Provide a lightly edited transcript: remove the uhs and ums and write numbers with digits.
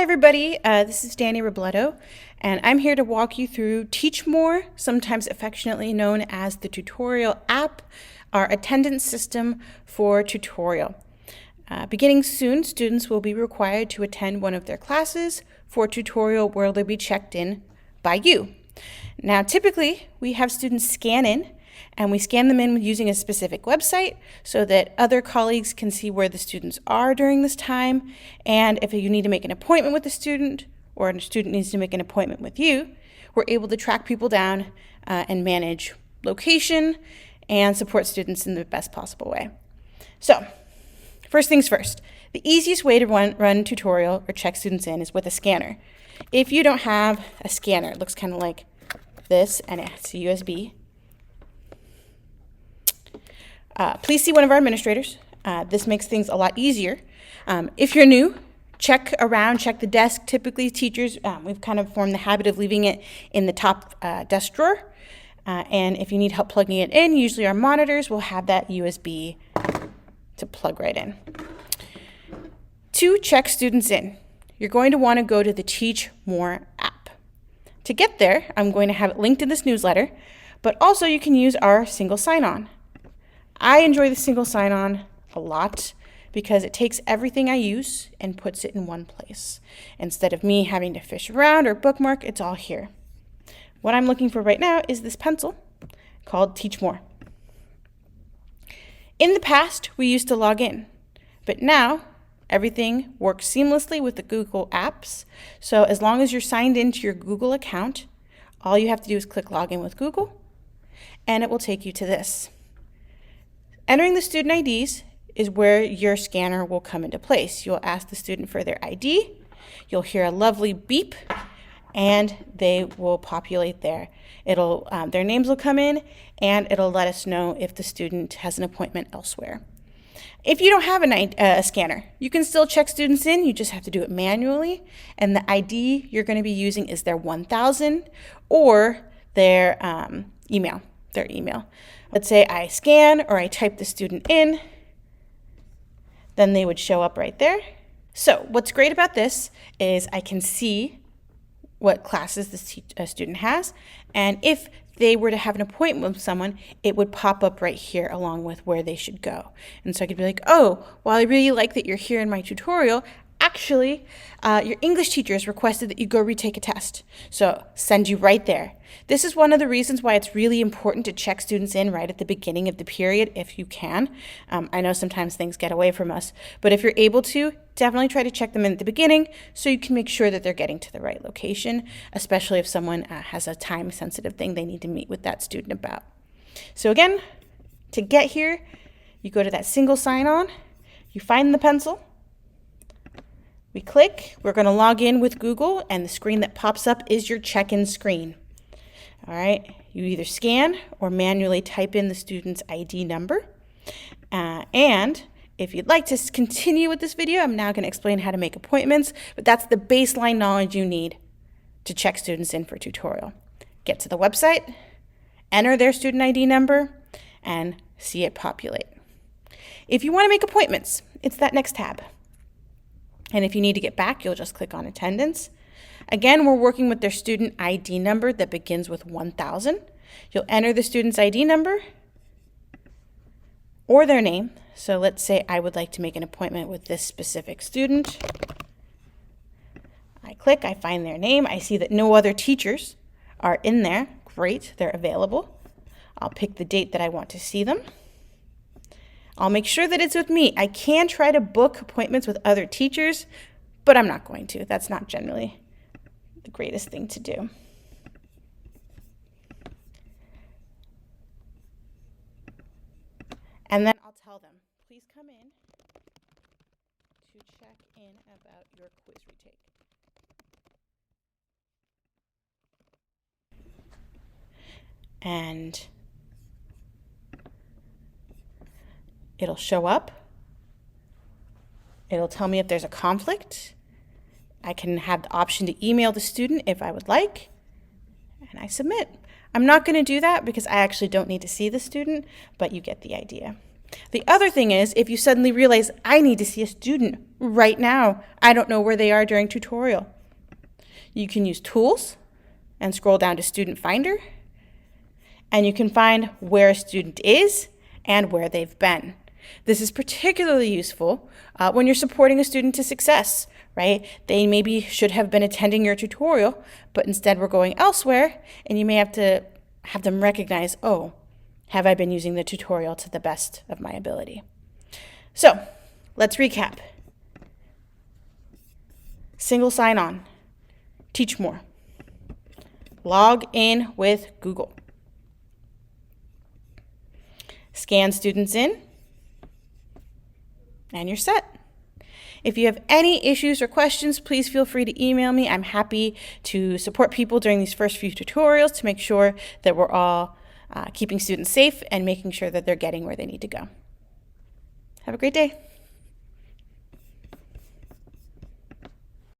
everybody, this is Danny Robledo, and I'm here to walk you through Teach More, sometimes affectionately known as the tutorial app, our attendance system for tutorial. Beginning soon, students will be required to attend one of their classes for tutorial where they'll be checked in by you. Now, typically, we have students scan in, and we scan them in using a specific website so that other colleagues can see where the students are during this time. And if you need to make an appointment with a student or a student needs to make an appointment with you, we're able to track people down and manage location and support students in the best possible way. So, first things first, the easiest way to run tutorial or check students in is with a scanner. If you don't have a scanner, it looks kind of like this and it's a USB. Please see one of our administrators. This makes things a lot easier. If you're new, check around, check the desk. Typically, teachers, we've kind of formed the habit of leaving it in the top desk drawer. And if you need help plugging it in, usually our monitors will have that USB to plug right in. To check students in, you're going to want to go to the Teach More app. To get there, I'm going to have it linked in this newsletter, but also you can use our single sign-on. I enjoy the single sign-on a lot because it takes everything I use and puts it in one place. Instead of me having to fish around or bookmark, it's all here. What I'm looking for right now is this pencil called Teach More. In the past, we used to log in, but now everything works seamlessly with the Google apps. So as long as you're signed into your Google account, all you have to do is click Login with Google, and it will take you to this. Entering the student IDs is where your scanner will come into place. You'll ask the student for their ID, you'll hear a lovely beep, and they will populate there. Their names will come in, and it'll let us know if the student has an appointment elsewhere. If you don't have a scanner, you can still check students in, you just have to do it manually, and the ID you're going to be using is their 1000 or their email. Let's say I scan or I type the student in, then they would show up right there. So what's great about this is I can see what classes the student has, and if they were to have an appointment with someone, it would pop up right here along with where they should go. And so I could be like, oh, well, I really like that you're here in my tutorial. Actually, your English teacher has requested that you go retake a test. So send you right there. This is one of the reasons why it's really important to check students in right at the beginning of the period if you can. I know sometimes things get away from us, but if you're able to, definitely try to check them in at the beginning so you can make sure that they're getting to the right location, especially if someone has a time-sensitive thing they need to meet with that student about. So again, to get here, you go to that single sign-on, you find the pencil, we click, we're going to log in with Google, and the screen that pops up is your check-in screen. All right, you either scan or manually type in the student's ID number. And if you'd like to continue with this video, I'm now going to explain how to make appointments, but that's the baseline knowledge you need to check students in for tutorial. Get to the website, enter their student ID number, and see it populate. If you want to make appointments, it's that next tab. And if you need to get back, you'll just click on attendance. Again, we're working with their student ID number that begins with 1000. You'll enter the student's ID number or their name. So let's say I would like to make an appointment with this specific student. I click, I find their name. I see that no other teachers are in there. Great, they're available. I'll pick the date that I want to see them. I'll make sure that it's with me. I can try to book appointments with other teachers, but I'm not going to. That's not generally the greatest thing to do. And then I'll tell them, please come in to check in about your quiz retake. And it'll show up. It'll tell me if there's a conflict. I can have the option to email the student if I would like, and I submit. I'm not going to do that because I actually don't need to see the student, but you get the idea. The other thing is, if you suddenly realize, I need to see a student right now, I don't know where they are during tutorial, you can use Tools and scroll down to Student Finder, and you can find where a student is and where they've been. This is particularly useful when you're supporting a student to success, right? They maybe should have been attending your tutorial, but instead were going elsewhere, and you may have to have them recognize, oh, have I been using the tutorial to the best of my ability? So let's recap. Single sign-on. Teach more. Log in with Google. Scan students in, and you're set. If you have any issues or questions, please feel free to email me. I'm happy to support people during these first few tutorials to make sure that we're all keeping students safe and making sure that they're getting where they need to go. Have a great day.